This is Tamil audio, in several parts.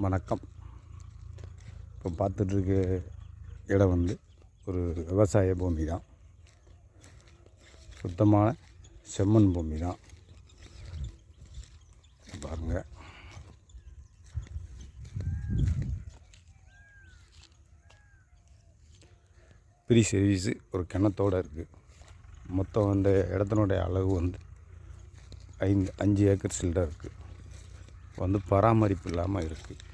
வணக்கம். இப்போ பார்த்துட்ருக்க இடம் ஒரு விவசாய பூமி தான். சுத்தமான செம்மண் பூமி தான். பாருங்கள், ஃப்ரீ சர்வீஸு ஒரு கிணத்தோடு இருக்குது. மொத்தம் அந்த இடத்தினுடைய அளவு 5 ஏக்கர் சில்டர் இருக்குது. பராமரிப்பு இல்லாமல் இருக்குது.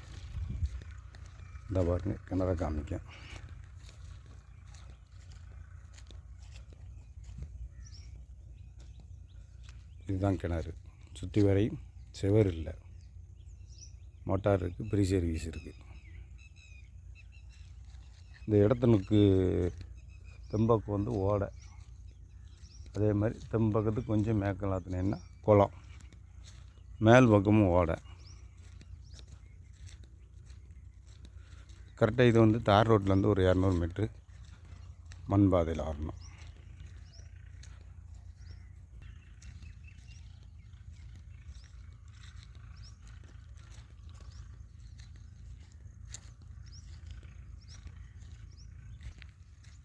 இந்த பாருங்க, கிணற காமிக்க. இதுதான் கிணறு. சுற்றி வரையும் செவர் இல்லை. மோட்டார் இருக்குது, ஃப்ரீ சர்வீஸ் இருக்குது. இந்த இடத்தினுக்கு தெம்பக்கம் ஓடை. அதே மாதிரி தெம்பக்கத்துக்கு கொஞ்சம் மேற்கலாத்தினேன்னா குளம், மேல் பக்கமும் ஓடை. கரெக்டாக இது தார் ரோட்லேருந்து ஒரு 200 மீட்ரு மண் பாதையில் வரணும்.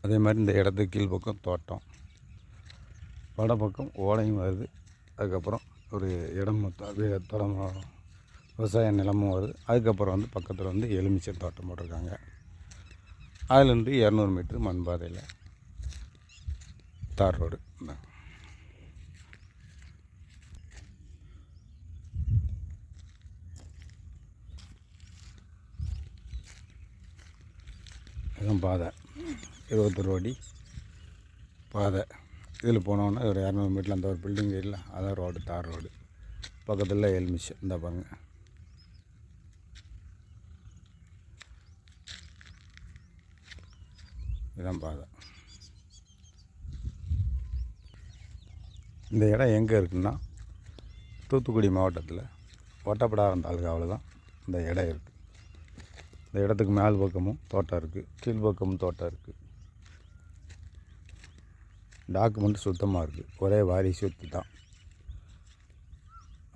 அதே மாதிரி இந்த இடத்துக்கு கீழ் பக்கம் தோட்டம், வட பக்கம் ஓடையும் வருது. அதுக்கப்புறம் ஒரு இடம் மொத்தம் விவசாய நிலமும் வருது. அதுக்கப்புறம் பக்கத்தில் எலுமிச்சை தோட்டம் போட்டிருக்காங்க. அதுலேருந்து 200 மீட்ரு மண் பாதையில் தார் ரோடு. இதுதான் பாதை, 21 அடி பாதை. இதில் போனோன்னா ஒரு 200 மீட்டரில் அந்த ஒரு பில்டிங் இல்லை, அதான் ரோடு, தார் ரோடு. பக்கத்தில் எலுமிச்சை. இந்த பாருங்கள், இதுதான் பாதை. இந்த இடம் எங்கே இருக்குன்னா, தூத்துக்குடி மாவட்டத்தில் ஒட்டப்பிடாரம் தாலுகாவில் தான் இந்த இடம் இருக்குது. இந்த இடத்துக்கு மேல் பக்கமும் தோட்டம் இருக்குது, கீழ்பக்கமும் தோட்டம் இருக்குது. டாக்குமெண்ட் சுத்தமாக இருக்குது. ஒரே வாரி சொத்து தான்.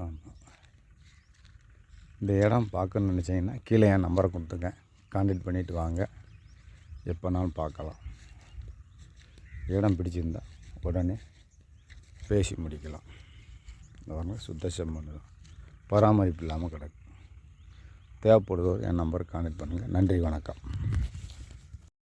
ஆமாம். இந்த இடம் பார்க்கணுன்னு நினச்சிங்கன்னா கீழே என் நம்பரை கொடுத்துங்க, கான்டாக்ட் பண்ணிவிட்டு வாங்க. எப்போனாலும் பார்க்கலாம். இடம் பிடிச்சிருந்தா உடனே பேசி முடிக்கலாம். இந்த வாங்க, சுத்த செம்மண் தான், பராமரிப்பு இல்லாமல் கிடக்கு. தேவைப்படுவோர் என் நம்பருக்கு கான்டாக்ட் பண்ணுங்கள். நன்றி, வணக்கம்.